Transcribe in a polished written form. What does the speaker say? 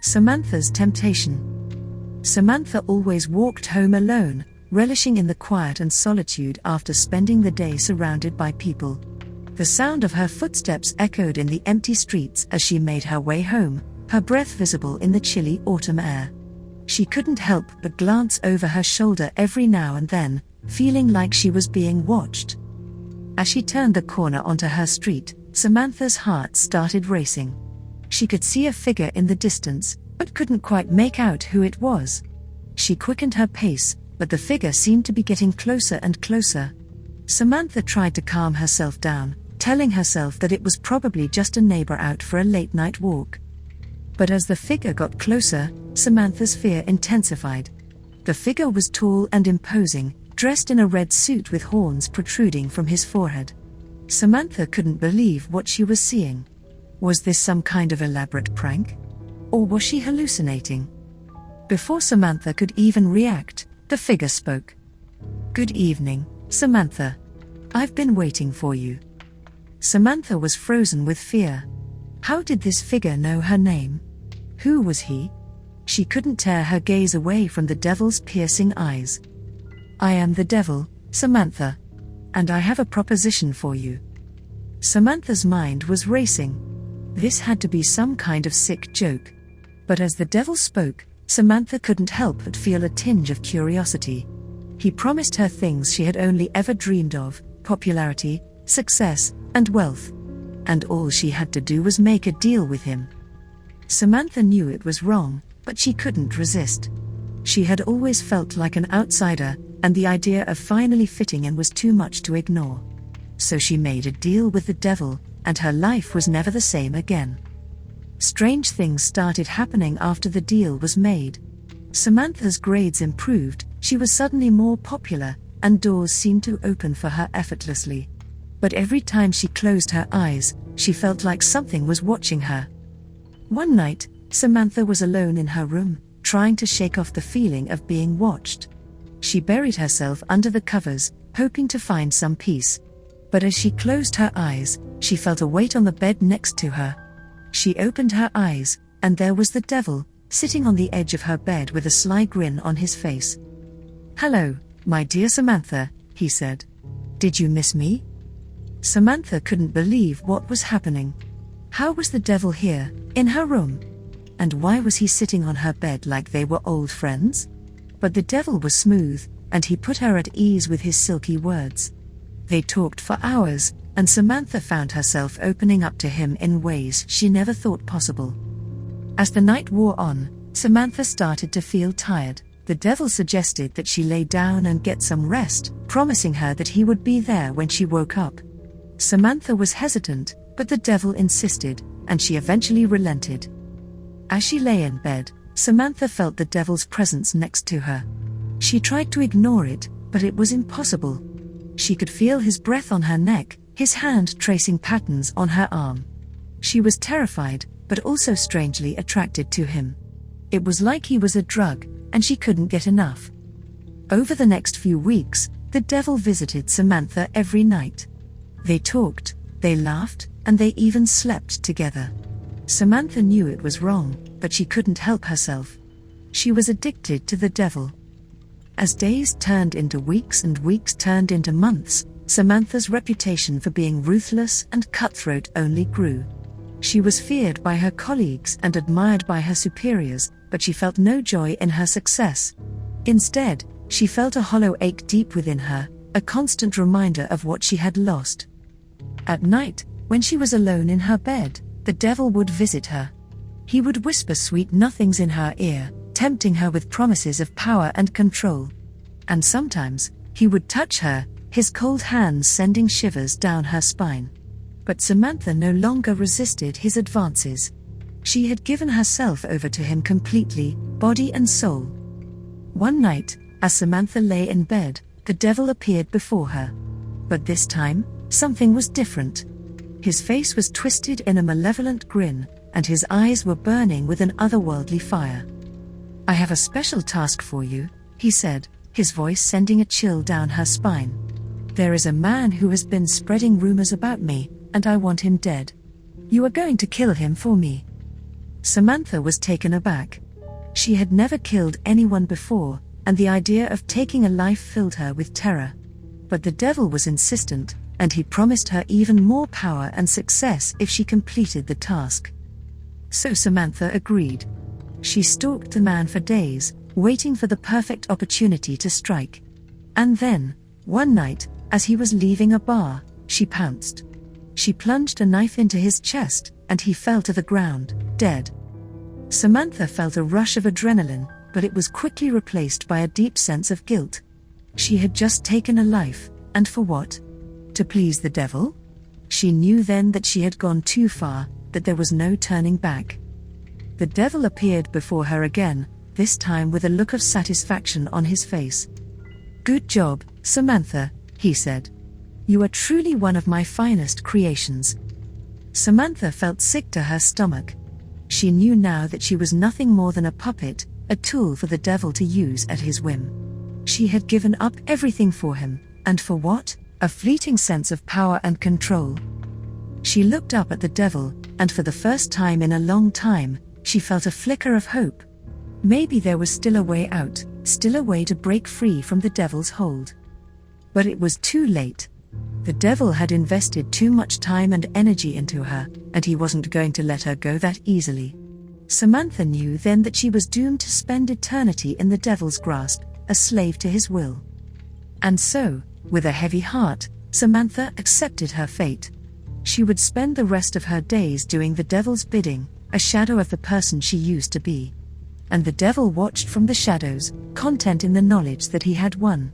Samantha's temptation. Samantha always walked home alone, relishing in the quiet and solitude after spending the day surrounded by people. The sound of her footsteps echoed in the empty streets as she made her way home, her breath visible in the chilly autumn air. She couldn't help but glance over her shoulder every now and then, feeling like she was being watched. As she turned the corner onto her street, Samantha's heart started racing. She could see a figure in the distance, but couldn't quite make out who it was. She quickened her pace, but the figure seemed to be getting closer and closer. Samantha tried to calm herself down, telling herself that it was probably just a neighbor out for a late-night walk. But as the figure got closer, Samantha's fear intensified. The figure was tall and imposing, dressed in a red suit with horns protruding from his forehead. Samantha couldn't believe what she was seeing. Was this some kind of elaborate prank? Or was she hallucinating? Before Samantha could even react, the figure spoke. "Good evening, Samantha. I've been waiting for you." Samantha was frozen with fear. How did this figure know her name? Who was he? She couldn't tear her gaze away from the devil's piercing eyes. "I am the devil, Samantha. And I have a proposition for you." Samantha's mind was racing. This had to be some kind of sick joke. But as the devil spoke, Samantha couldn't help but feel a tinge of curiosity. He promised her things she had only ever dreamed of: popularity, success, and wealth. And all she had to do was make a deal with him. Samantha knew it was wrong, but she couldn't resist. She had always felt like an outsider, and the idea of finally fitting in was too much to ignore. So she made a deal with the devil, and her life was never the same again. Strange things started happening after the deal was made. Samantha's grades improved, she was suddenly more popular, and doors seemed to open for her effortlessly. But every time she closed her eyes, she felt like something was watching her. One night, Samantha was alone in her room, trying to shake off the feeling of being watched. She buried herself under the covers, hoping to find some peace. But as she closed her eyes, she felt a weight on the bed next to her. She opened her eyes, and there was the devil, sitting on the edge of her bed with a sly grin on his face. "Hello, my dear Samantha," he said. "Did you miss me?" Samantha couldn't believe what was happening. How was the devil here, in her room? And why was he sitting on her bed like they were old friends? But the devil was smooth, and he put her at ease with his silky words. They talked for hours, and Samantha found herself opening up to him in ways she never thought possible. As the night wore on, Samantha started to feel tired. The devil suggested that she lay down and get some rest, promising her that he would be there when she woke up. Samantha was hesitant, but the devil insisted, and she eventually relented. As she lay in bed, Samantha felt the devil's presence next to her. She tried to ignore it, but it was impossible. She could feel his breath on her neck, his hand tracing patterns on her arm. She was terrified, but also strangely attracted to him. It was like he was a drug, and she couldn't get enough. Over the next few weeks, the devil visited Samantha every night. They talked, they laughed, and they even slept together. Samantha knew it was wrong, but she couldn't help herself. She was addicted to the devil. As days turned into weeks and weeks turned into months, Samantha's reputation for being ruthless and cutthroat only grew. She was feared by her colleagues and admired by her superiors, but she felt no joy in her success. Instead, she felt a hollow ache deep within her, a constant reminder of what she had lost. At night, when she was alone in her bed, the devil would visit her. He would whisper sweet nothings in her ear, tempting her with promises of power and control. And sometimes, he would touch her, his cold hands sending shivers down her spine. But Samantha no longer resisted his advances. She had given herself over to him completely, body and soul. One night, as Samantha lay in bed, the devil appeared before her. But this time, something was different. His face was twisted in a malevolent grin, and his eyes were burning with an otherworldly fire. "I have a special task for you," he said, his voice sending a chill down her spine. "There is a man who has been spreading rumors about me, and I want him dead. You are going to kill him for me." Samantha was taken aback. She had never killed anyone before, and the idea of taking a life filled her with terror. But the devil was insistent, and he promised her even more power and success if she completed the task. So Samantha agreed. She stalked the man for days, waiting for the perfect opportunity to strike. And then, one night, as he was leaving a bar, she pounced. She plunged a knife into his chest, and he fell to the ground, dead. Samantha felt a rush of adrenaline, but it was quickly replaced by a deep sense of guilt. She had just taken a life, and for what? To please the devil? She knew then that she had gone too far, that there was no turning back. The devil appeared before her again, this time with a look of satisfaction on his face. "Good job, Samantha," he said. "You are truly one of my finest creations." Samantha felt sick to her stomach. She knew now that she was nothing more than a puppet, a tool for the devil to use at his whim. She had given up everything for him, and for what? A fleeting sense of power and control. She looked up at the devil, and for the first time in a long time, she felt a flicker of hope. Maybe there was still a way out, still a way to break free from the devil's hold. But it was too late. The devil had invested too much time and energy into her, and he wasn't going to let her go that easily. Samantha knew then that she was doomed to spend eternity in the devil's grasp, a slave to his will. And so, with a heavy heart, Samantha accepted her fate. She would spend the rest of her days doing the devil's bidding, a shadow of the person she used to be. And the devil watched from the shadows, content in the knowledge that he had won.